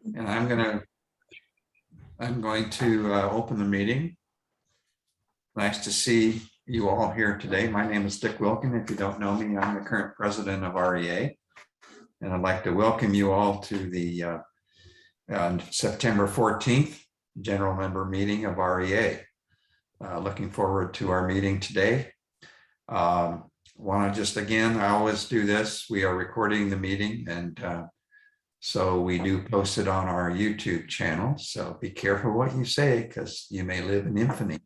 And I'm going to open the meeting. Nice to see you all here today. My name is Dick Wilkin. If you don't know me, I'm the current president of REA. And I'd like to welcome you all to the September 14th general member meeting of REA. Looking forward to our meeting today. Want to just, again, I always do this. We are recording the meeting, and so we do post it on our YouTube channel. So be careful what you say, because you may live in infamy.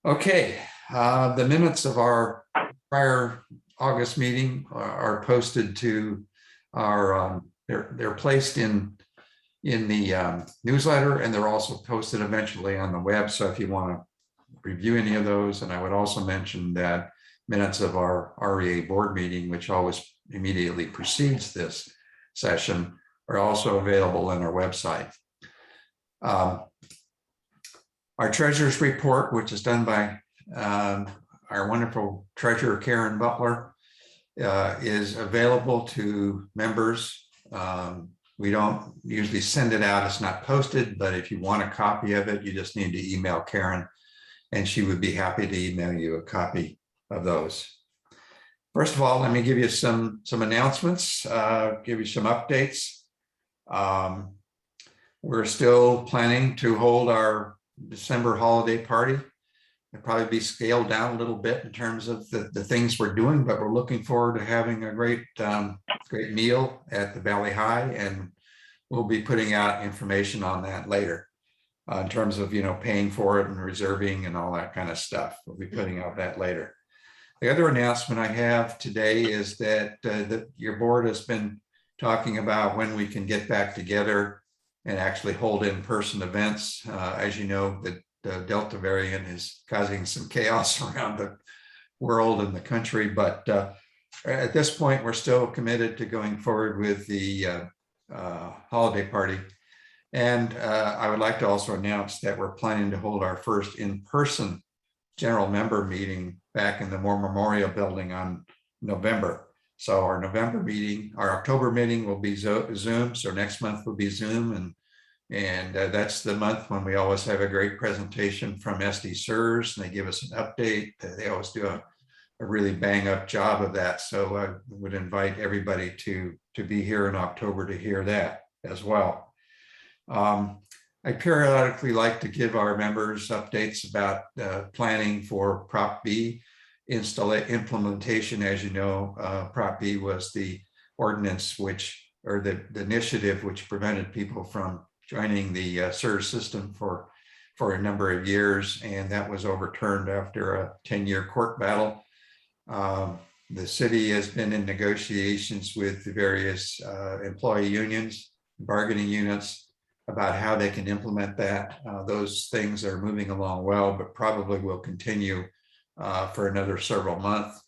Okay, the minutes of our prior August meeting are posted to our, they're placed in the newsletter, and they're also posted eventually on the web. So if you want to review any of those, and I would also mention that minutes of our REA board meeting, which always immediately precedes this session, are also available on our website. Our treasurer's report, which is done by our wonderful treasurer, Karen Butler, is available to members. We don't usually send it out. It's not posted, but if you want a copy of it, you just need to email Karen, and she would be happy to email you a copy of those. First of all, let me give you some announcements, give you some updates. We're still planning to hold our December holiday party. It'll probably be scaled down a little bit in terms of the things we're doing, but we're looking forward to having a great meal at the Valley High, and we'll be putting out information on that later in terms of, paying for it and reserving and all that kind of stuff. We'll be putting out that later. The other announcement I have today is that your board has been talking about when we can get back together and actually hold in-person events. As you know, the Delta variant is causing some chaos around the world and the country, but at this point, we're still committed to going forward with the holiday party. And I would like to also announce that we're planning to hold our first in-person general member meeting back in the War Memorial Building on November. So our November meeting, our October meeting will be Zoom. So next month will be Zoom, and that's the month when we always have a great presentation from SD SIRS, and they give us an update. They always do a really bang up job of that. So I would invite everybody to be here in October to hear that as well. I periodically like to give our members updates about planning for Prop B implementation. As you know, Prop B was the ordinance or the initiative which prevented people from joining the SIRS system for a number of years, and that was overturned after a 10-year court battle. The city has been in negotiations with the various employee unions, bargaining units, about how they can implement that. Those things are moving along well, but probably will continue for another several months.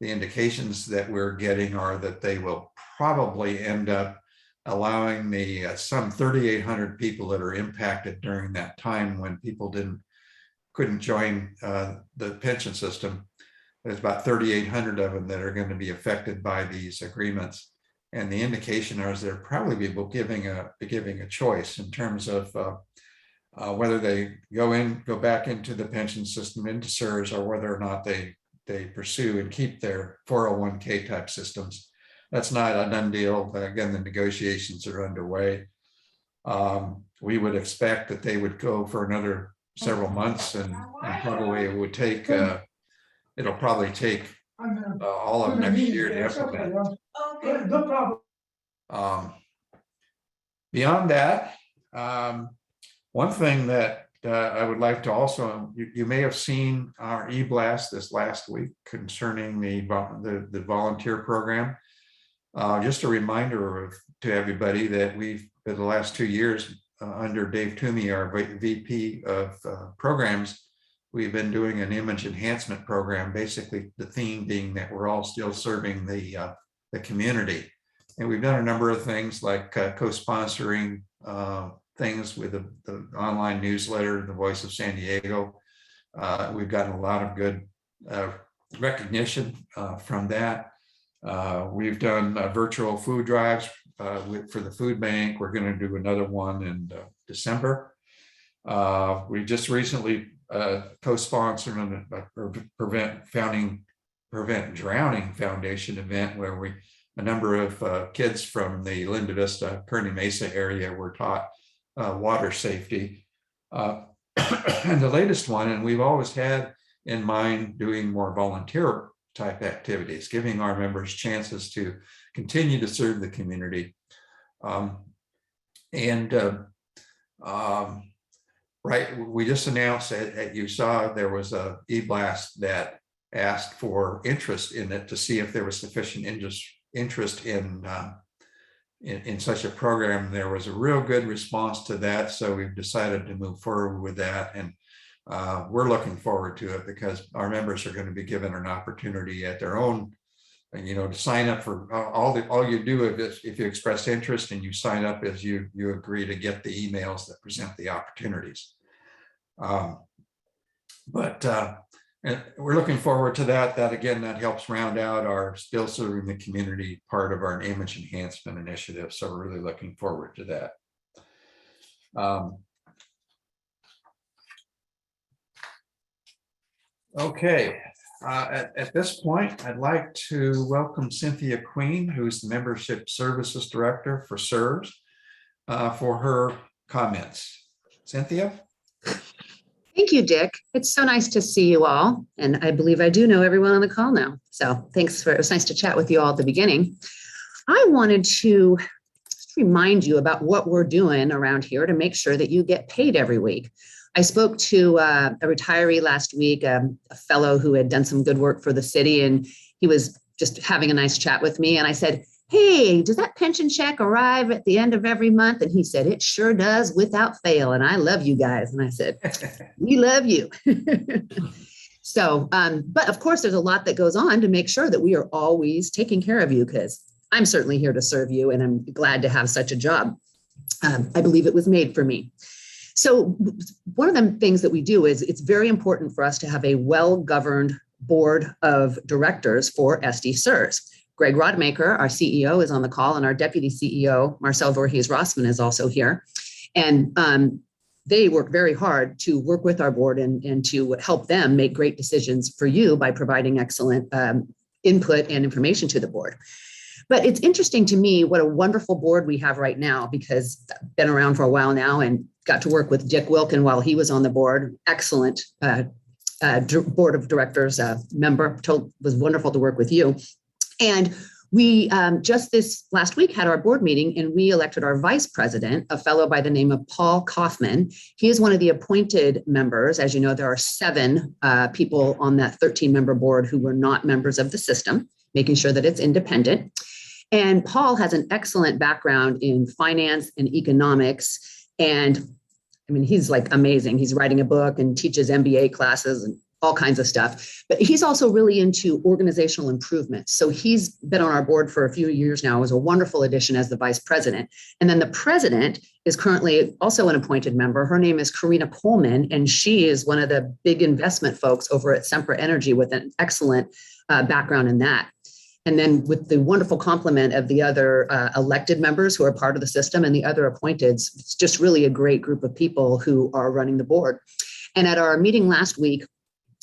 The indications that we're getting are that they will probably end up allowing the some 3,800 people that are impacted during that time when people couldn't join the pension system. There's about 3,800 of them that are going to be affected by these agreements. And the indication is there probably be giving a choice in terms of whether they go back into the pension system, into SIRS, or whether or not they pursue and keep their 401k type systems. That's not a done deal. Again, the negotiations are underway. We would expect that they would go for another several months, and probably it would take. It'll probably take all of next year to implement. Okay. No problem. Beyond that, one thing that I would like to also, you may have seen our e-blast this last week concerning the volunteer program. Just a reminder to everybody that we've, for the last 2 years, under Dave Toomey, our VP of programs, we've been doing an image enhancement program, basically the theme being that we're all still serving the community. And we've done a number of things like co-sponsoring things with the online newsletter, The Voice of San Diego. We've gotten a lot of good recognition from that. We've done virtual food drives for the food bank. We're going to do another one in December. We just recently co-sponsored a Prevent Drowning Foundation event where a number of kids from the Linda Vista, Kearney Mesa area were taught water safety. And the latest one, and we've always had in mind doing more volunteer type activities, giving our members chances to continue to serve the community. Right, we just announced that you saw there was a e-blast that asked for interest in it to see if there was sufficient interest in such a program. There was a real good response to that, so we've decided to move forward with that, and we're looking forward to it because our members are going to be given an opportunity at their own, to sign up for all you do if you express interest and you sign up is you agree to get the emails that present the opportunities. And we're looking forward to that. That helps round out our still serving the community part of our image enhancement initiative. So we're really looking forward to that. Okay. At this point, I'd like to welcome Cynthia Queen, who's the Membership Services Director for SERVS, for her comments. Cynthia? Thank you, Dick. It's so nice to see you all. And I believe I do know everyone on the call now. So it was nice to chat with you all at the beginning. I wanted to just remind you about what we're doing around here to make sure that you get paid every week. I spoke to a retiree last week, a fellow who had done some good work for the city, and he was just having a nice chat with me. And I said, hey, does that pension check arrive at the end of every month? And he said, it sure does without fail. And I love you guys. And I said, we love you. So, but of course, there's a lot that goes on to make sure that we are always taking care of you, because I'm certainly here to serve you and I'm glad to have such a job. I believe it was made for me. So one of the things that we do is it's very important for us to have a well-governed board of directors for SD SERVS. Greg Rodmaker, our CEO, is on the call, and our deputy CEO, Marcel Voorhees-Rossmann, is also here. And they work very hard to work with our board and to help them make great decisions for you by providing excellent input and information to the board. But it's interesting to me what a wonderful board we have right now, because I've been around for a while now and got to work with Dick Wilkin while he was on the board. Excellent board of directors member. Was wonderful to work with you. And we just this last week had our board meeting and we elected our vice president, a fellow by the name of Paul Kaufman. He is one of the appointed members. As you know, there are 7 people on that 13-member board who were not members of the system, making sure that it's independent. And Paul has an excellent background in finance and economics. And I mean, he's like amazing. He's writing a book and teaches MBA classes and all kinds of stuff. But he's also really into organizational improvement. So he's been on our board for a few years now, was a wonderful addition as the vice president. And then the president is currently also an appointed member. Her name is Karina Coleman, and she is one of the big investment folks over at Sempra Energy with an excellent background in that. And then with the wonderful complement of the other elected members who are part of the system and the other appointeds, it's just really a great group of people who are running the board. And at our meeting last week,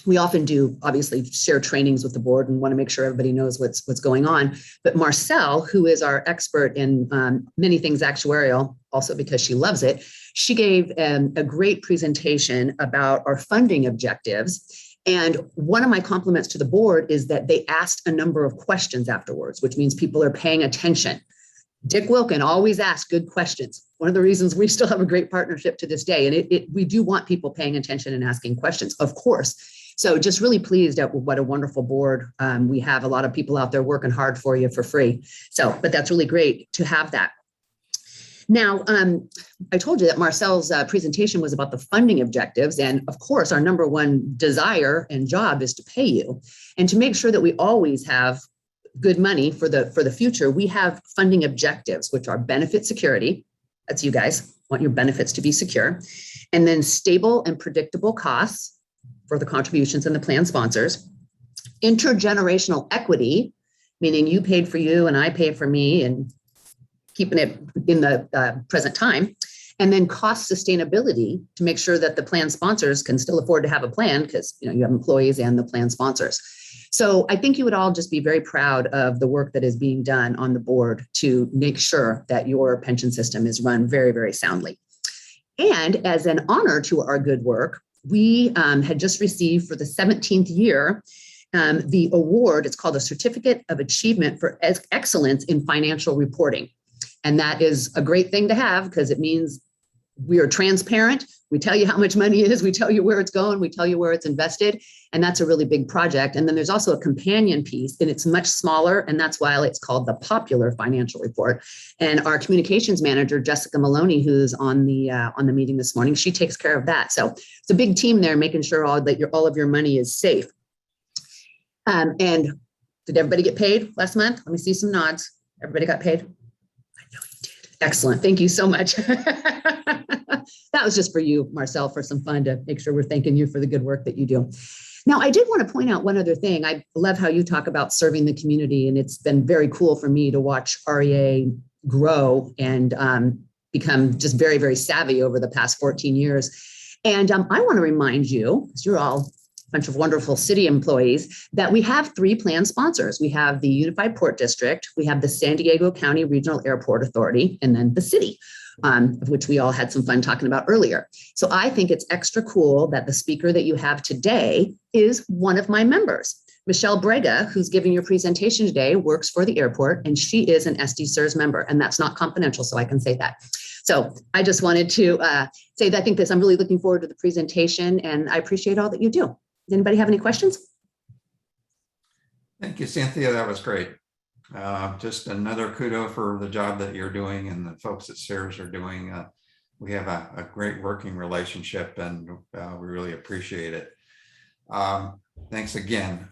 we often do obviously share trainings with the board and want to make sure everybody knows what's going on. But Marcel, who is our expert in many things actuarial, also because she loves it, she gave a great presentation about our funding objectives. And one of my compliments to the board is that they asked a number of questions afterwards, which means people are paying attention. Dick Wilkin always asks good questions. One of the reasons we still have a great partnership to this day. And we do want people paying attention and asking questions, of course. So just really pleased at what a wonderful board we have. A lot of people out there working hard for you for free. So, but that's really great to have that. Now, I told you that Marcel's presentation was about the funding objectives. And of course, our number one desire and job is to pay you and to make sure that we always have good money for the future. We have funding objectives, which are benefit security. That's you guys want your benefits to be secure. And then stable and predictable costs for the contributions and the plan sponsors. Intergenerational equity, meaning you paid for you and I pay for me and keeping it in the present time. And then cost sustainability to make sure that the plan sponsors can still afford to have a plan because you have employees and the plan sponsors. So I think you would all just be very proud of the work that is being done on the board to make sure that your pension system is run very, very soundly. And as an honor to our good work, we had just received for the 17th year the award. It's called a Certificate of Achievement for Excellence in Financial Reporting. And that is a great thing to have because it means we are transparent. We tell you how much money is, we tell you where it's going, we tell you where it's invested. And that's a really big project. And then there's also a companion piece and it's much smaller. And that's why it's called the Popular Financial Report. And our communications manager, Jessica Maloney, who's on the meeting this morning, she takes care of that. So it's a big team there making sure all of your money is safe. And did everybody get paid last month? Let me see some nods. Everybody got paid? I know you did. Excellent. Thank you so much. That was just for you, Marcel, for some fun to make sure we're thanking you for the good work that you do. Now, I did want to point out one other thing. I love how you talk about serving the community, and it's been very cool for me to watch REA grow and become just very, very savvy over the past 14 years. And I want to remind you, because you're all a bunch of wonderful city employees, that we have 3 plan sponsors. We have the Unified Port District, we have the San Diego County Regional Airport Authority, and then the city. Of which we all had some fun talking about earlier. So I think it's extra cool that the speaker that you have today is one of my members. Michelle Brega, who's giving your presentation today, works for the airport, and she is an SD-CERS member, and that's not confidential, so I can say that. So I just wanted to say that I think this, I'm really looking forward to the presentation, and I appreciate all that you do. Does anybody have any questions? Thank you, Cynthia. That was great. Just another kudo for the job that you're doing and the folks at CERS are doing. We have a great working relationship and we really appreciate it. Thanks again.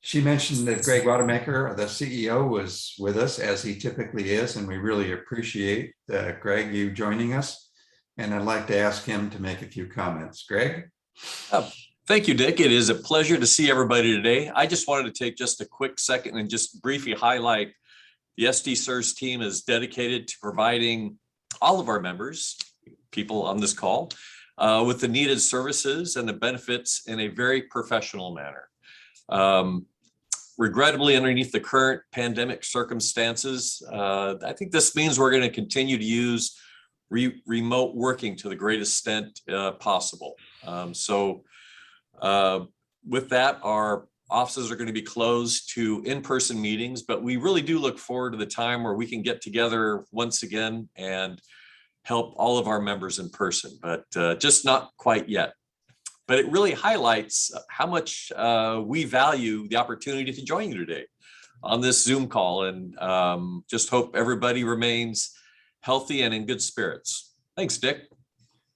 She mentioned that Greg Wademaker, the CEO, was with us as he typically is, and we really appreciate Greg, you joining us. And I'd like to ask him to make a few comments. Greg? Thank you, Dick. It is a pleasure to see everybody today. I just wanted to take just a quick second and just briefly highlight the SD-CERS team is dedicated to providing all of our members, people on this call, with the needed services and the benefits in a very professional manner. Regrettably, underneath the current pandemic circumstances, I think this means we're going to continue to use remote working to the greatest extent possible. With that, our offices are going to be closed to in-person meetings, but we really do look forward to the time where we can get together once again and help all of our members in person, but just not quite yet. But it really highlights how much we value the opportunity to join you today on this Zoom call, and just hope everybody remains healthy and in good spirits. Thanks, Dick.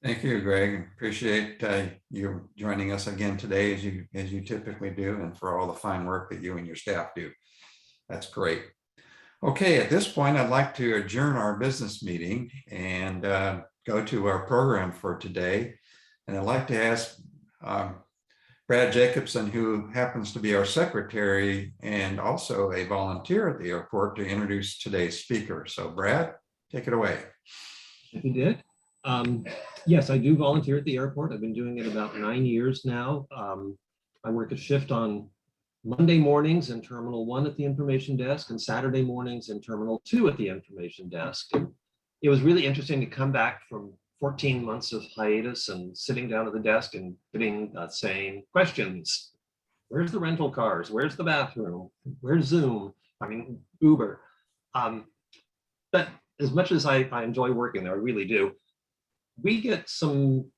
Thank you, Greg. Appreciate you joining us again today as you typically do, and for all the fine work that you and your staff do. That's great. Okay, at this point, I'd like to adjourn our business meeting and go to our program for today. And I'd like to ask Brad Jacobson, who happens to be our secretary and also a volunteer at the airport, to introduce today's speaker. So Brad, take it away. Thank you, Dick. Yes, I do volunteer at the airport. I've been doing it about 9 years now. I work a shift on Monday mornings in Terminal 1 at the information desk and Saturday mornings in Terminal 2 at the information desk. And it was really interesting to come back from 14 months of hiatus and sitting down at the desk and saying questions. Where's the rental cars? Where's the bathroom? Where's Zoom? I mean, Uber. But as much as I enjoy working there, I really do, we get some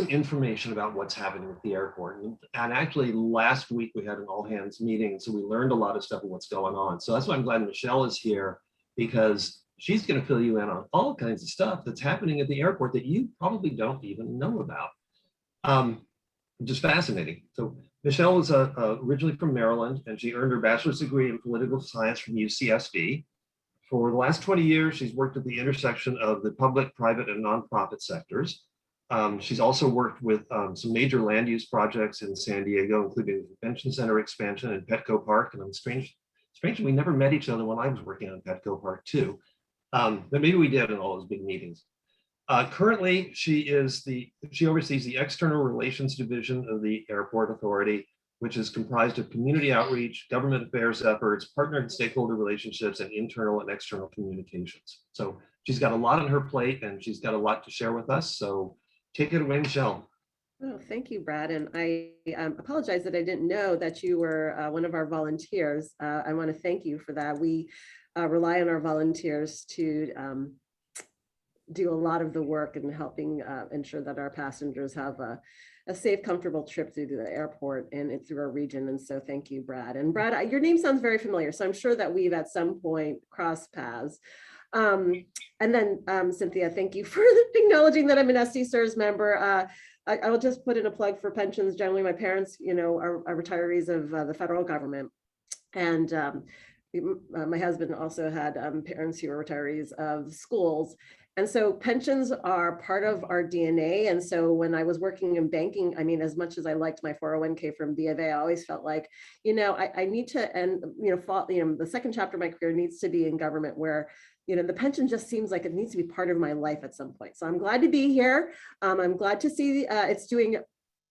information about what's happening at the airport. And actually last week we had an all hands meeting, so we learned a lot of stuff of what's going on. So that's why I'm glad Michelle is here, because she's going to fill you in on all kinds of stuff that's happening at the airport that you probably don't even know about. Just fascinating. So Michelle was originally from Maryland, and she earned her bachelor's degree in political science from UCSD. For the last 20 years, she's worked at the intersection of the public, private, and nonprofit sectors. She's also worked with some major land use projects in San Diego, including the convention center expansion and Petco Park. And I'm strangely, we never met each other when I was working on Petco Part 2. But maybe we did in all those big meetings. Currently, she oversees the External Relations Division of the Airport Authority, which is comprised of community outreach, government affairs efforts, partner and stakeholder relationships, and internal and external communications. So she's got a lot on her plate and she's got a lot to share with us. So take it away, Michelle. Oh, thank you, Brad. And I apologize that I didn't know that you were one of our volunteers. I want to thank you for that. We rely on our volunteers to do a lot of the work in helping ensure that our passengers have a safe, comfortable trip through the airport and through our region. And so thank you, Brad. And Brad, your name sounds very familiar. So I'm sure that we've at some point crossed paths. And then Cynthia, thank you for acknowledging that I'm an SDSERS member. I'll just put in a plug for pensions. Generally, my parents, are retirees of the federal government. And my husband also had parents who were retirees of schools. And so pensions are part of our DNA. And so when I was working in banking, I mean, as much as I liked my 401k from B of A, I always felt like, I need to end, the second chapter of my career needs to be in government where, the pension just seems like it needs to be part of my life at some point. So I'm glad to be here. I'm glad to see it's doing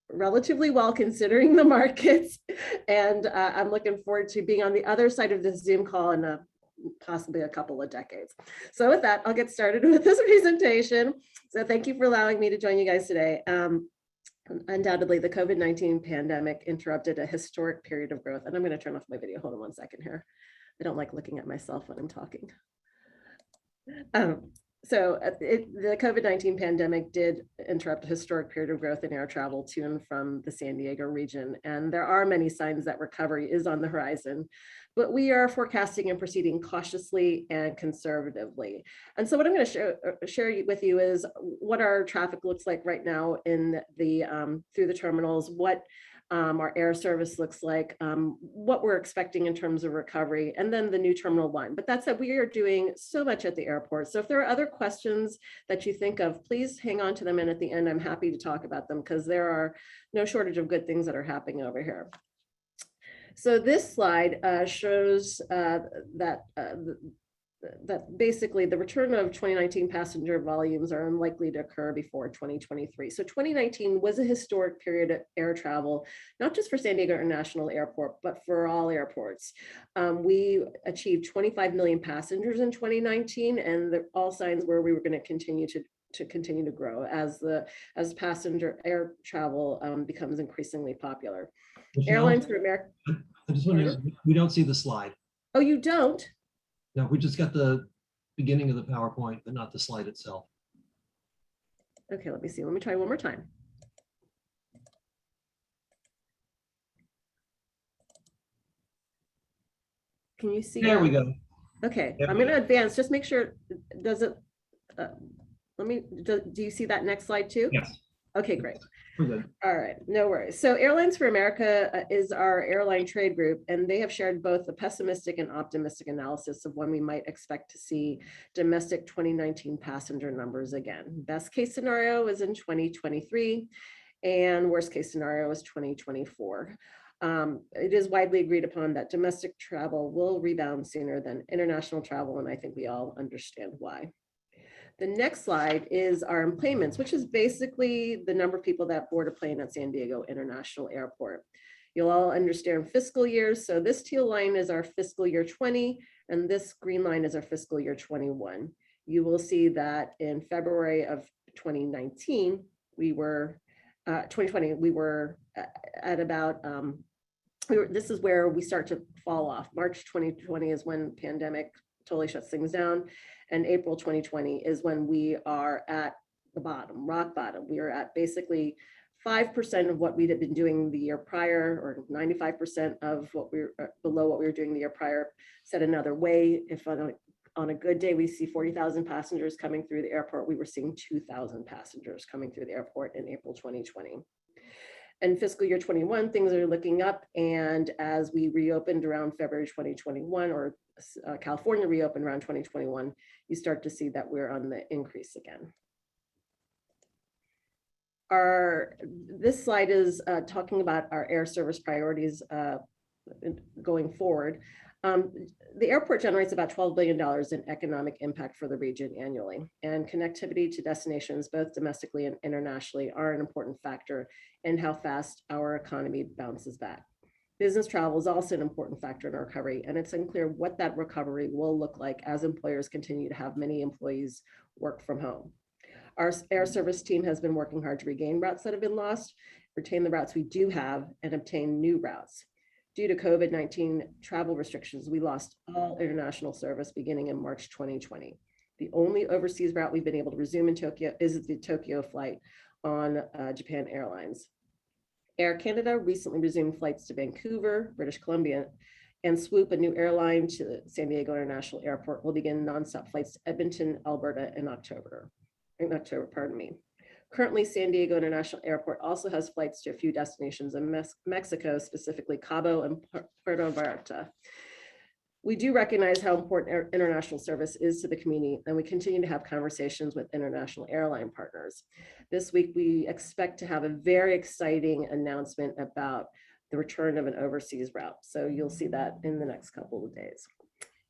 relatively well considering the markets. And I'm looking forward to being on the other side of this Zoom call in possibly a couple of decades. So with that, I'll get started with this presentation. So thank you for allowing me to join you guys today. Undoubtedly, the COVID-19 pandemic interrupted a historic period of growth. And I'm going to turn off my video. Hold on 1 second here. I don't like looking at myself when I'm talking. The COVID-19 pandemic did interrupt a historic period of growth in air travel to and from the San Diego region. And there are many signs that recovery is on the horizon, but we are forecasting and proceeding cautiously and conservatively. And so what I'm going to share with you is what our traffic looks like right now in the through the terminals, what our air service looks like, what we're expecting in terms of recovery, and then the new Terminal 1. But that said, we are doing so much at the airport. So if there are other questions that you think of, please hang on to them. And at the end, I'm happy to talk about them because there are no shortage of good things that are happening over here. So this slide shows that basically the return of 2019 passenger volumes are unlikely to occur before 2023. So 2019 was a historic period of air travel, not just for San Diego International Airport, but for all airports. We achieved 25 million passengers in 2019, and all signs were we were going to continue to grow as passenger air travel becomes increasingly popular. Michelle, Airlines for America. I just want to, we don't see the slide. Oh, you don't? No, we just got the beginning of the PowerPoint, but not the slide itself. Okay, let me see. Let me try one more time. Can you see? There we go. Okay, There I'm we going to go. advance. Just make sure. Does it? Do you see that next slide too? Yes, Okay, great. we're good. All right, no worries. So Airlines for America is our airline trade group, and they have shared both the pessimistic and optimistic analysis of when we might expect to see domestic 2019 passenger numbers again. Best case scenario is in 2023, and worst case scenario is 2024. It is widely agreed upon that domestic travel will rebound sooner than international travel, and I think we all understand why. The next slide is our enplanements, which is basically the number of people that board a plane at San Diego International Airport. You'll all understand fiscal years. So this teal line is our fiscal year 20, and this green line is our fiscal year 21. You will see that in February of 2019, we were, 2020, we were at about, this is where we start to fall off. March 2020 is when pandemic totally shuts things down. And April 2020 is when we are at the bottom, rock bottom. We are at basically 5% of what we had been doing the year prior, or 95% of what we were below what we were doing the year prior. Said another way, if on a good day we see 40,000 passengers coming through the airport, we were seeing 2,000 passengers coming through the airport in April 2020. And fiscal year 21, things are looking up. And as we reopened around February 2021, or California reopened around 2021, you start to see that we're on the increase again. This slide is talking about our air service priorities going forward. The airport generates about $12 billion in economic impact for the region annually, and connectivity to destinations, both domestically and internationally, are an important factor in how fast our economy bounces back. Business travel is also an important factor in our recovery, and it's unclear what that recovery will look like as employers continue to have many employees work from home. Our air service team has been working hard to regain routes that have been lost, retain the routes we do have, and obtain new routes. Due to COVID-19 travel restrictions, we lost all international service beginning in March 2020. The only overseas route we've been able to resume in Tokyo is the Tokyo flight on Japan Airlines. Air Canada recently resumed flights to Vancouver, British Columbia, and Swoop, a new airline to San Diego International Airport, will begin nonstop flights to Edmonton, Alberta in October. Currently, San Diego International Airport also has flights to a few destinations in Mexico, specifically Cabo and Puerto Vallarta. We do recognize how important international service is to the community, and we continue to have conversations with international airline partners. This week, we expect to have a very exciting announcement about the return of an overseas route. So you'll see that in the next couple of days.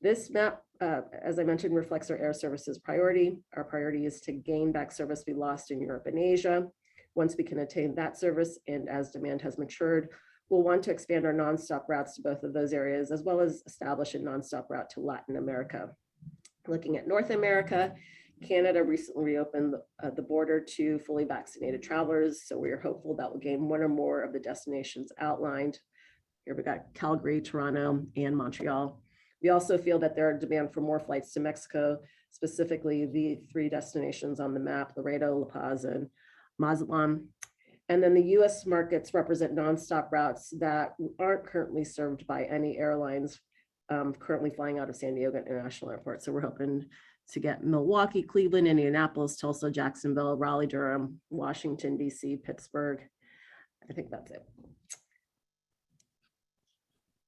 This map, as I mentioned, reflects our air services priority. Our priority is to gain back service we lost in Europe and Asia. Once we can attain that service, and as demand has matured, we'll want to expand our nonstop routes to both of those areas, as well as establish a nonstop route to Latin America. Looking at North America, Canada recently reopened the border to fully vaccinated travelers. So we are hopeful that will gain one or more of the destinations outlined. Here we got Calgary, Toronto, and Montreal. We also feel that there are demand for more flights to Mexico, specifically the 3 destinations on the map, Laredo, La Paz, and Mazatlan. And then the US markets represent nonstop routes that aren't currently served by any airlines currently flying out of San Diego International Airport. So we're hoping to get Milwaukee, Cleveland, Indianapolis, Tulsa, Jacksonville, Raleigh, Durham, Washington, DC, Pittsburgh. I think that's it.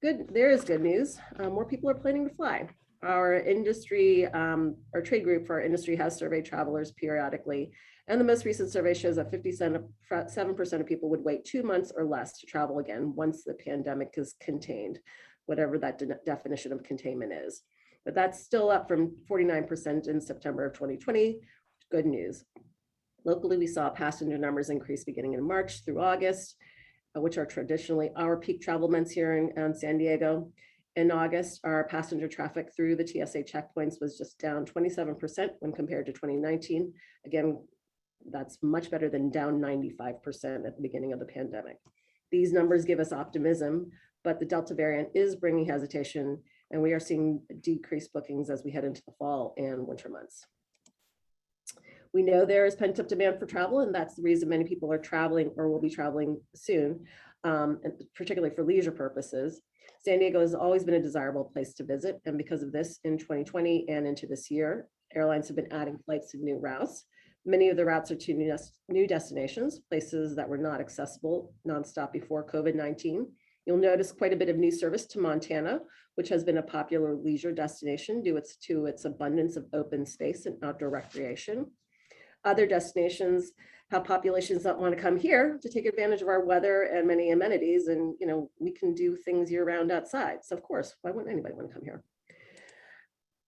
Good, there is good news. More people are planning to fly. Our industry, our trade group for our industry has surveyed travelers periodically. And the most recent survey shows that 57% of people would wait 2 months or less to travel again once the pandemic is contained, whatever that definition of containment is. But that's still up from 49% in September of 2020. Good news. Locally, we saw passenger numbers increase beginning in March through August, which are traditionally our peak travel months here in San Diego. In August, our passenger traffic through the TSA checkpoints was just down 27% when compared to 2019. Again, that's much better than down 95% at the beginning of the pandemic. These numbers give us optimism, but the Delta variant is bringing hesitation, and we are seeing decreased bookings as we head into the fall and winter months. We know there is pent-up demand for travel, and that's the reason many people are traveling or will be traveling soon, and particularly for leisure purposes. San Diego has always been a desirable place to visit, and because of this, in 2020 and into this year, airlines have been adding flights to new routes. Many of the routes are to new destinations, places that were not accessible nonstop before COVID-19. You'll notice quite a bit of new service to Montana, which has been a popular leisure destination due to its abundance of open space and outdoor recreation. Other destinations have populations that want to come here to take advantage of our weather and many amenities, and we can do things year-round outside. So of course, why wouldn't anybody want to come here?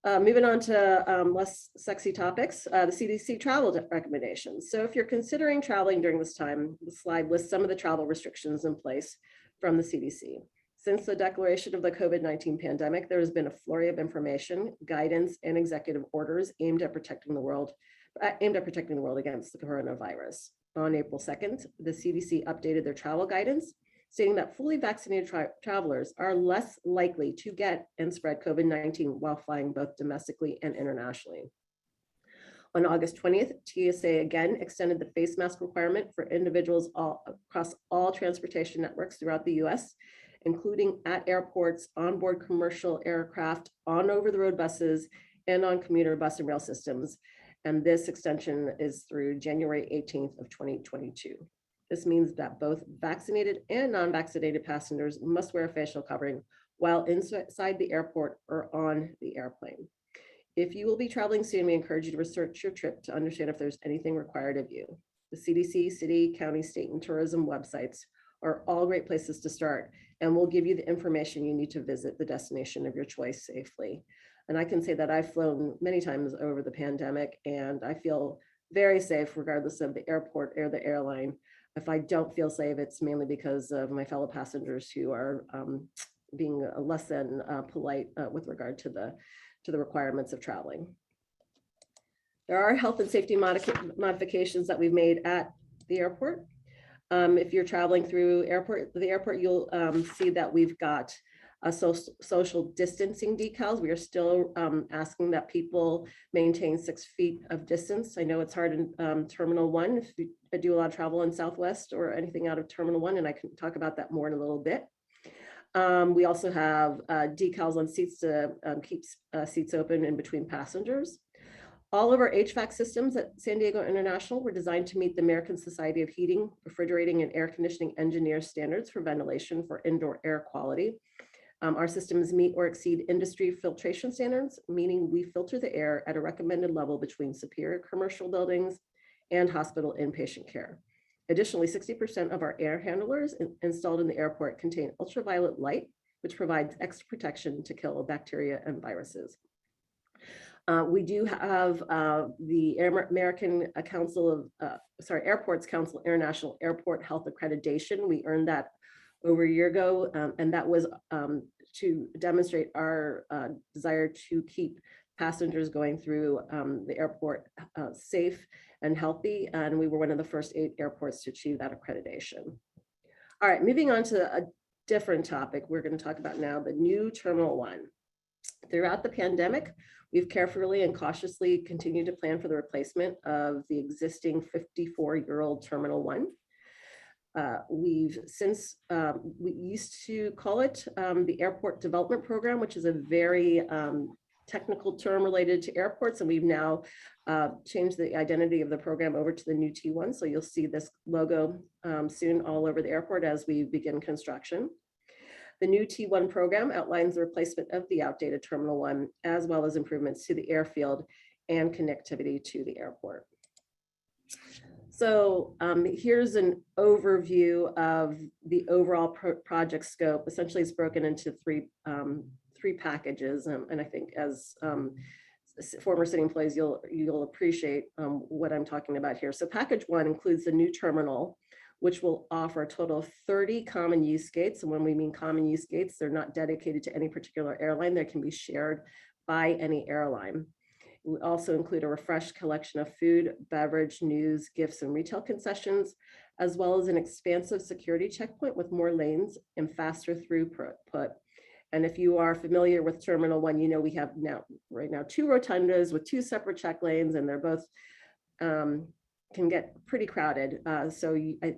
Moving on to less sexy topics, the CDC travel recommendations. So if you're considering traveling during this time, the slide lists some of the travel restrictions in place from the CDC. Since the declaration of the COVID-19 pandemic, there has been a flurry of information, guidance, and executive orders aimed at protecting the world against the coronavirus. On April 2nd, the CDC updated their travel guidance, stating that fully vaccinated travelers are less likely to get and spread COVID-19 while flying both domestically and internationally. On August 20th, TSA again extended the face mask requirement for individuals across all transportation networks throughout the US, including at airports, onboard commercial aircraft, on over-the-road buses, and on commuter bus and rail systems. And this extension is through January 18th of 2022. This means that both vaccinated and non-vaccinated passengers must wear a facial covering while inside the airport or on the airplane. If you will be traveling soon, we encourage you to research your trip to understand if there's anything required of you. The CDC, city, county, state, and tourism websites are all great places to start, and we'll give you the information you need to visit the destination of your choice safely. And I can say that I've flown many times over the pandemic, and I feel very safe regardless of the airport or the airline. If I don't feel safe, it's mainly because of my fellow passengers who are being less than polite with regard to the requirements of traveling. There are health and safety modifications that we've made at the airport. If you're traveling through the airport, you'll see that we've got social distancing decals. We are still asking that people maintain 6 feet of distance. I know it's hard in Terminal 1 if you do a lot of travel in Southwest or anything out of Terminal 1, and I can talk about that more in a little bit. We also have decals on seats to keep seats open in between passengers. All of our HVAC systems at San Diego International were designed to meet the American Society of Heating, Refrigerating, and Air Conditioning Engineers standards for ventilation for indoor air quality. Our systems meet or exceed industry filtration standards, meaning we filter the air at a recommended level between superior commercial buildings and hospital inpatient care. Additionally, 60% of our air handlers installed in the airport contain ultraviolet light, which provides extra protection to kill bacteria and viruses. We do have the American Council of, Airports Council International Airport Health Accreditation. We earned that over a year ago, and that was to demonstrate our desire to keep passengers going through the airport safe and healthy, and we were one of the first 8 airports to achieve that accreditation. All right, moving on to a different topic, we're going to talk about now the new Terminal 1. Throughout the pandemic, we've carefully and cautiously continued to plan for the replacement of the existing 54-year-old Terminal 1. We used to call it the Airport Development Program, which is a very technical term related to airports, and we've now changed the identity of the program over to the new T1. So you'll see this logo soon all over the airport as we begin construction. The new T1 program outlines the replacement of the outdated Terminal 1, as well as improvements to the airfield and connectivity to the airport. So here's an overview of the overall project scope. Essentially, it's broken into three packages, and I think as former city employees, you'll appreciate what I'm talking about here. So package 1 includes the new terminal, which will offer a total of 30 common use gates. And when we mean common use gates, they're not dedicated to any particular airline. They can be shared by any airline. We also include a refreshed collection of food, beverage, news, gifts, and retail concessions, as well as an expansive security checkpoint with more lanes and faster throughput. And if you are familiar with Terminal 1, you know we have right now 2 rotundas with 2 separate check lanes, and they're both can get pretty crowded. So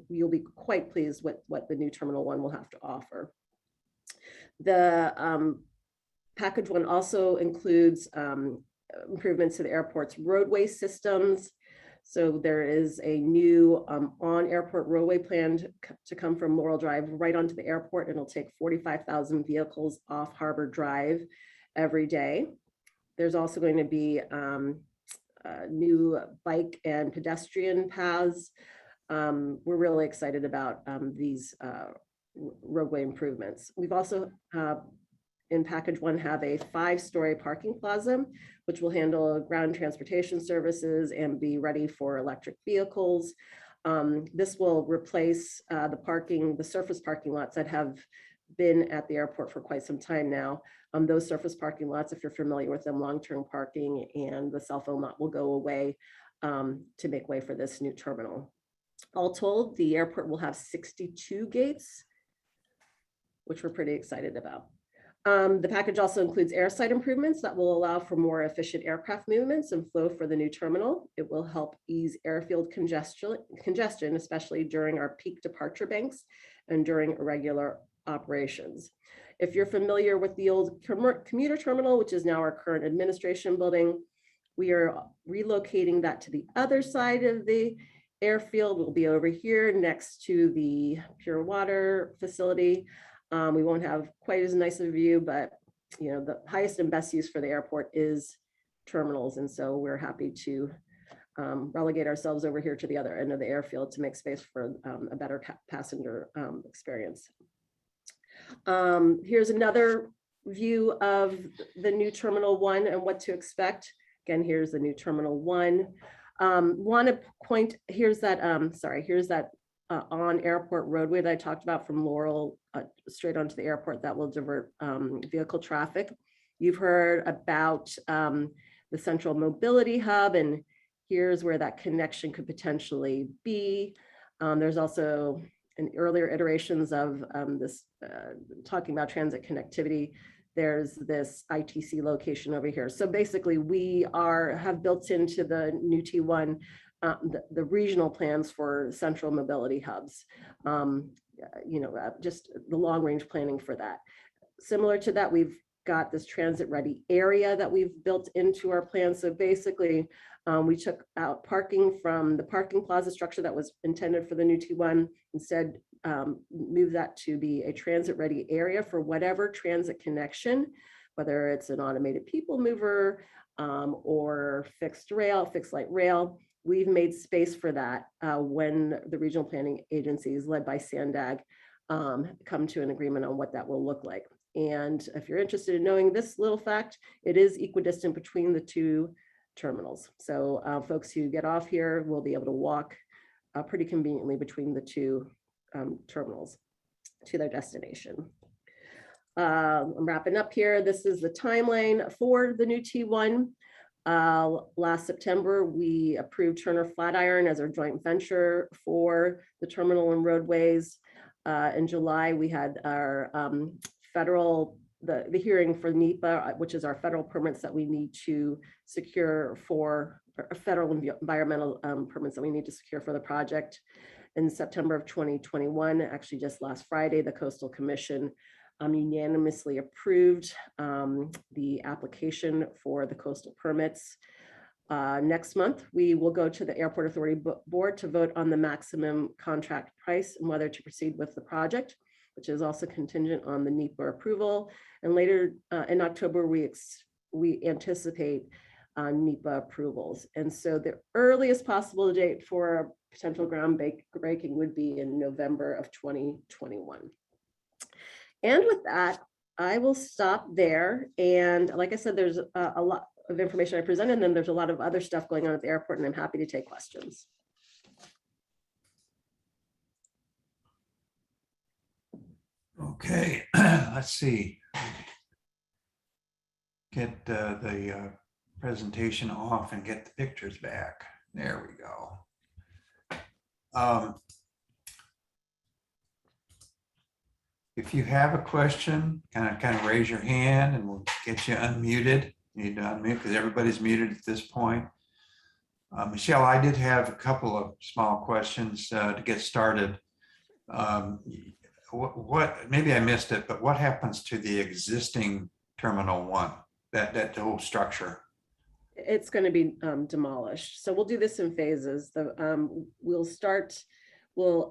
you'll be quite pleased with what the new Terminal 1 will have to offer. The package 1 also includes improvements to the airport's roadway systems. So there is a new on-airport roadway planned to come from Laurel Drive right onto the airport, and it'll take 45,000 vehicles off Harbor Drive every day. There's also going to be new bike and pedestrian paths. We're really excited about these roadway improvements. We've also in package 1 have a 5-story parking plaza, which will handle ground transportation services and be ready for electric vehicles. This will replace the surface parking lots that have been at the airport for quite some time now. Those surface parking lots, if you're familiar with them, long-term parking and the cell phone lot will go away to make way for this new terminal. All told, the airport will have 62 gates, which we're pretty excited about. The package also includes airside improvements that will allow for more efficient aircraft movements and flow for the new terminal. It will help ease airfield congestion, especially during our peak departure banks and during irregular operations. If you're familiar with the old commuter terminal, which is now our current administration building, we are relocating that to the other side of the airfield. Will be over here next to the pure water facility. We won't have quite as nice of a view, but you know, the highest and best use for the airport is terminals. And so we're happy to relegate ourselves over here to the other end of the airfield to make space for a better passenger experience. Here's another view of the new Terminal 1 and what to expect. Again, here's the new Terminal 1. Want to point, here's that on airport roadway that I talked about from Laurel straight onto the airport that will divert vehicle traffic. You've heard about the central mobility hub, and here's where that connection could potentially be. There's also in earlier iterations of this talking about transit connectivity. There's this ITC location over here. So basically we have built into the new T1 the regional plans for central mobility hubs, just the long range planning for that. Similar to that, we've got this transit ready area that we've built into our plan. So basically we took out parking from the parking plaza structure that was intended for the new T1, instead move that to be a transit ready area for whatever transit connection, whether it's an automated people mover or fixed light rail. We've made space for that when the regional planning agencies led by Sandag come to an agreement on what that will look like. And if you're interested in knowing this little fact, it is equidistant between the two terminals. So folks who get off here will be able to walk pretty conveniently between the two terminals to their destination. I'm wrapping up here. This is the timeline for the new T1. Last September, we approved Turner Flatiron as our joint venture for the terminal and roadways. In July, we had our the hearing for NEPA, which is our federal permits that we need to secure for federal environmental permits that we need to secure for the project. In September of 2021, actually just last Friday, the Coastal Commission unanimously approved the application for the coastal permits. Next month, we will go to the Airport Authority Board to vote on the maximum contract price and whether to proceed with the project, which is also contingent on the NEPA approval. And later in October, we anticipate NEPA approvals. And so the earliest possible date for potential groundbreaking would be in November of 2021. And with that, I will stop there. And like I said, there's a lot of information I presented, and then there's a lot of other stuff going on at the airport, and I'm happy to take questions. Okay, let's see. Get the presentation off and get the pictures back. There we go. If you have a question, kind of raise your hand and we'll get you unmuted. You need to unmute because everybody's muted at this point. Michelle, I did have a couple of small questions to get started. Maybe I missed it, but what happens to the existing Terminal 1, that whole structure? It's going to be demolished. So we'll do this in phases. We'll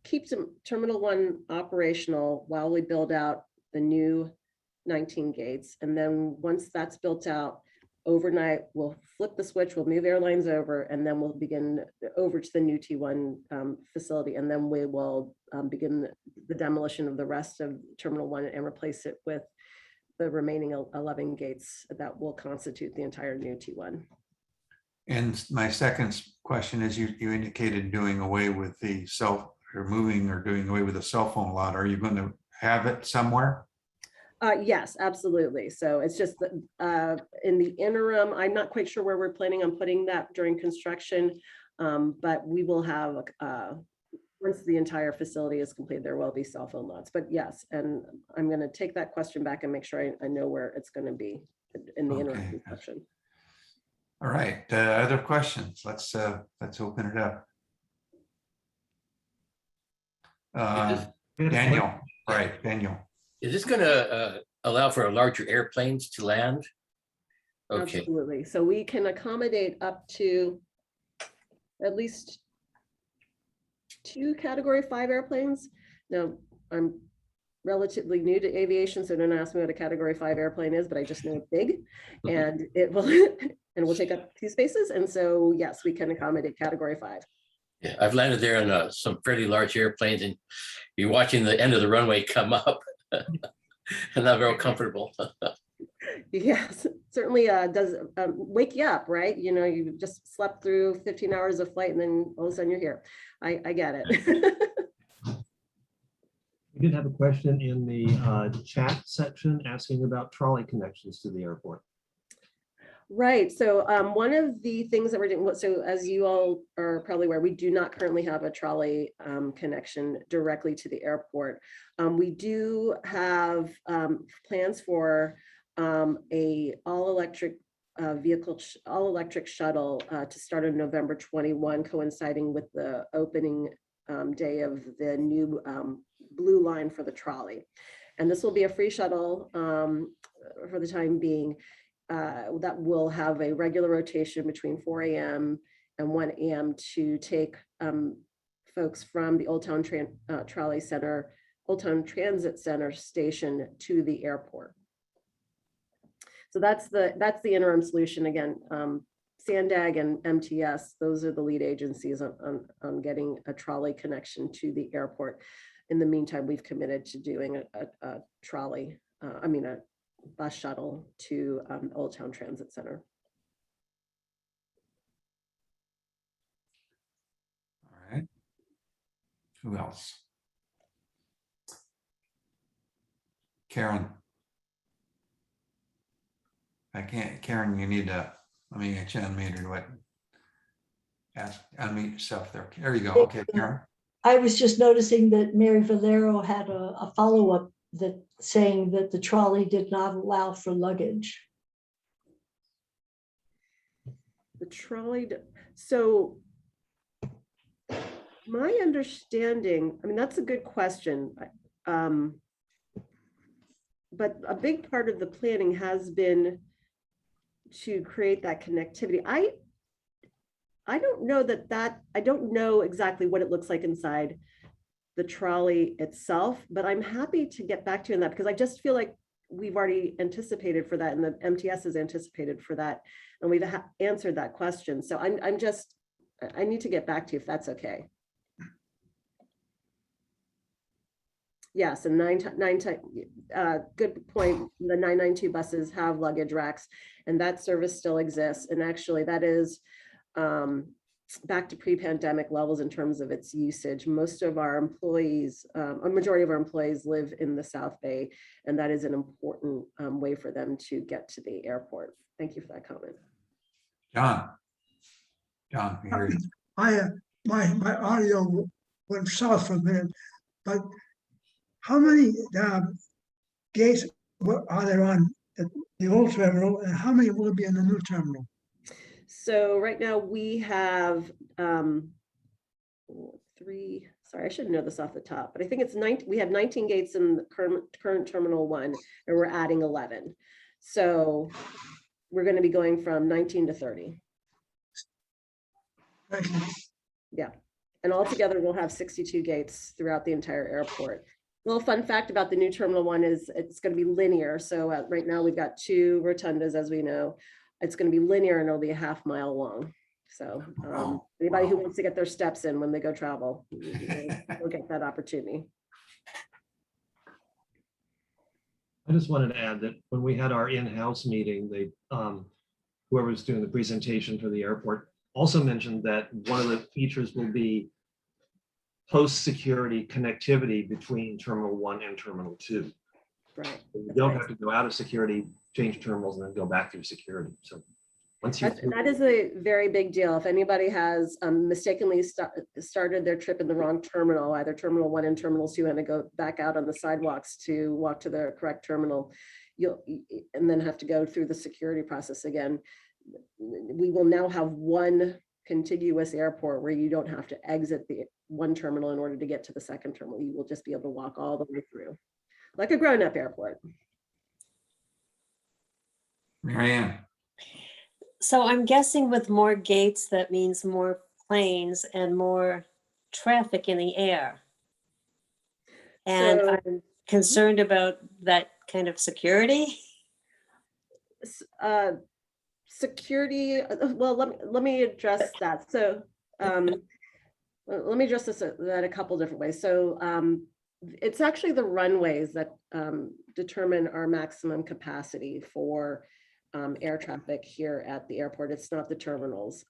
keep Terminal 1 operational while we build out the new 19 gates. And then once that's built out, overnight, we'll flip the switch, we'll move Airlines over, and then we'll begin over to the new T1 facility. And then we will begin the demolition of the rest of Terminal 1 and replace it with the remaining 11 gates that will constitute the entire new T1. And my second question is, you indicated doing away with the doing away with the cell phone lot. Are you going to have it somewhere? Yes, absolutely. So it's just that in the interim, I'm not quite sure where we're planning on putting that during construction, but we will have, once the entire facility is complete, there will be cell phone lots. But yes, and I'm going to take that question back and make sure I know where it's going to be in the interim construction. All right, other questions? Let's open it up. Daniel, right, Daniel. Is this going to allow for larger airplanes to land? Okay. Absolutely. So we can accommodate up to at least 2 Category 5 airplanes. Now, I'm relatively new to aviation, so don't ask me what a Category 5 airplane is, but I just know it's big, and it will and will take up 2 spaces. And so, yes, we can accommodate Category 5. Yeah, I've landed there in some fairly large airplanes, and you're watching the end of the runway come up. Not very comfortable. Yes, certainly does wake you up, right? You know, you just slept through 15 hours of flight and then all of a sudden you're here. I get it. We did have a question in the chat section asking about trolley connections to the airport. Right. So one of the things that we're doing, so as you all are probably aware, we do not currently have a trolley connection directly to the airport. We do have plans for a all-electric all-electric shuttle to start on November 21, coinciding with the opening day of the new blue line for the trolley. And this will be a free shuttle for the time being. That will have a regular rotation between 4 a.m. and 1 a.m. to take folks from the Old Town Transit Center station to the airport. So that's the interim solution. Again, Sandag and MTS, those are the lead agencies on getting a trolley connection to the airport. In the meantime, we've committed to doing a trolley, a bus shuttle to Old Town Transit Center. All right. Who else? Karen. I can't, Karen, you need to, let me get you unmuted. What? Ask, unmute yourself there. There you go. Okay, Karen. I was just noticing that Mary Valero had a follow-up that saying that the trolley did not allow for luggage. The trolley, so my understanding, that's a good question. But a big part of the planning has been to create that connectivity. I don't know I don't know exactly what it looks like inside the trolley itself, but I'm happy to get back to you on that because I just feel like we've already anticipated for that and the MTS has anticipated for that and we've answered that question. So I need to get back to you if that's okay. Yes, and good point. The 992 buses have luggage racks and that service still exists. And actually that is back to pre-pandemic levels in terms of its usage. Most of our employees, a majority of our employees live in the South Bay, and that is an important way for them to get to the airport. Thank you for that comment. John, we hear you. My audio went south for a minute, but how many gates are there on the old terminal and how many will be in the new terminal? So right now we have 3, sorry, I should know this off the top, but I think it's 19, we have 19 gates in the current terminal 1 and we're adding 11. So we're going to be going from 19 to 30. Thank you. Yeah. And altogether we'll have 62 gates throughout the entire airport. A little fun fact about the new terminal 1 is it's going to be linear. So right now we've got 2 rotundas, as we know. It's going to be linear and it'll be a ½ mile long. So anybody who wants to get their steps in when they go travel, will get that opportunity. I just wanted to add that when we had our in-house meeting, they whoever was doing the presentation for the airport also mentioned that one of the features will be post-security connectivity between Terminal 1 and Terminal 2. Right. So you don't have to go out of security, change terminals, and then go back through security. So once you that is a very big deal. If anybody has mistakenly started their trip in the wrong terminal, either Terminal 1 and Terminal 2, and to go back out on the sidewalks to walk to the correct terminal, and then have to go through the security process again. We will now have one contiguous airport where you don't have to exit the one terminal in order to get to the second terminal. You will just be able to walk all the way through, like a grown-up airport. Marianne. So I'm guessing with more gates, that means more planes and more traffic in the air. And So- I'm concerned about that kind of security. Security, well, let me address that. So let me address that a couple different ways. So it's actually the runways that determine our maximum capacity for air traffic here at the airport. It's not the terminals.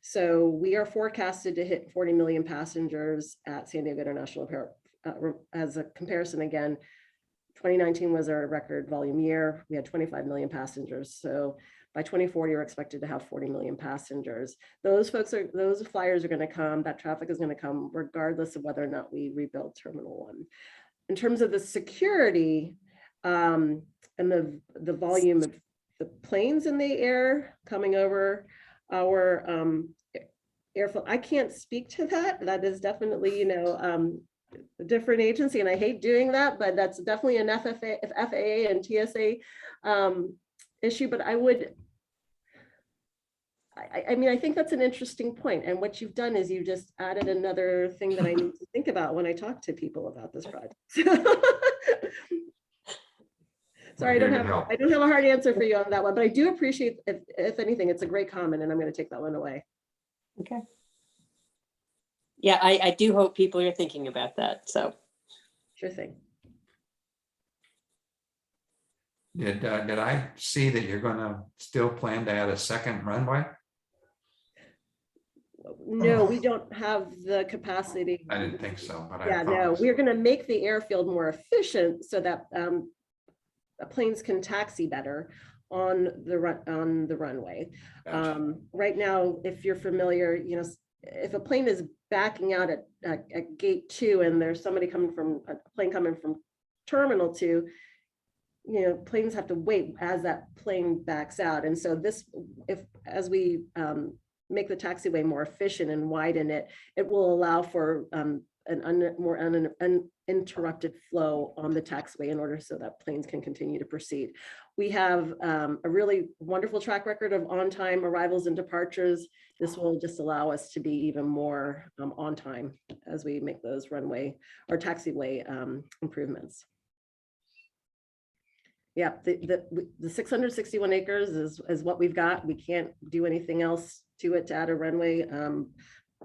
So we are forecasted to hit 40 million passengers at San Diego International Airport. As a comparison, again, 2019 was our record volume year. We had 25 million passengers. So by 2040, we're expected to have 40 million passengers. Those flyers are going to come, that traffic is going to come regardless of whether or not we rebuild Terminal 1. In terms of the security and the volume of the planes in the air coming over our airfield, I can't speak to that. That is definitely, a different agency, and I hate doing that, but that's definitely an FAA and TSA issue. But I think that's an interesting point. And what you've done is you just added another thing that I need to think about when I talk to people about this project. Sorry, I don't have a hard answer for you on that one, but I do appreciate, if anything, it's a great comment, and I'm going to take that one away. Okay. Yeah, I do hope people are thinking about that. So sure thing. Did I see that you're going to still plan to add a second runway? No, we don't have the capacity. I didn't think so, but yeah, no, we're going to make the airfield more efficient so that planes can taxi better on the runway. Gotcha. Right now, if you're familiar, if a plane is backing out at gate 2 and there's a plane coming from terminal 2, planes have to wait as that plane backs out. And so as we make the taxiway more efficient and widen it, it will allow for more uninterrupted flow on the taxiway in order so that planes can continue to proceed. We have a really wonderful track record of on-time arrivals and departures. This will just allow us to be even more on time as we make those runway or taxiway improvements. Yeah, the 661 acres is what we've got. We can't do anything else to it to add a runway,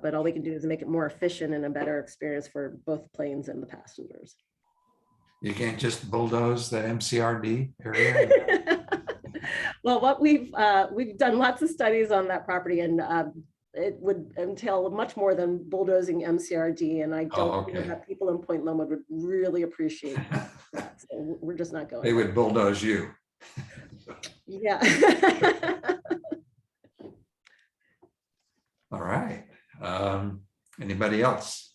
but all we can do is make it more efficient and a better experience for both planes and the passengers. You can't just bulldoze the MCRD area? Well, what we've done lots of studies on that property, and it would entail much more than bulldozing MCRD, and I don't think that people in Point Loma would really appreciate that. So we're just not going. They would bulldoze you. Yeah. All right. Anybody else?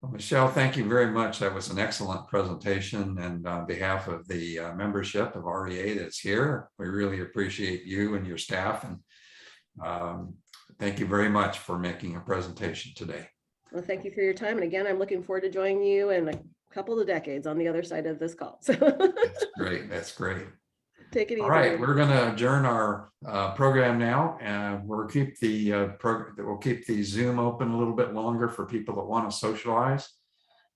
Well, Michelle, thank you very much. That was an excellent presentation. And on behalf of the membership of REA that's here, we really appreciate you and your staff. And thank you very much for making a presentation today. Well, thank you for your time. And again, I'm looking forward to joining you in a couple of decades on the other side of this call. So That's great. That's great. Take it easy. All right, we're going to adjourn our program now, and we'll keep the Zoom open a little bit longer for people that want to socialize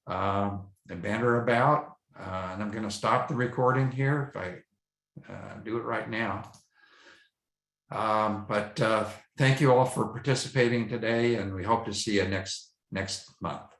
and banter about. And I'm going to stop the recording here if I do it right now. But thank you all for participating today, and we hope to see you next month.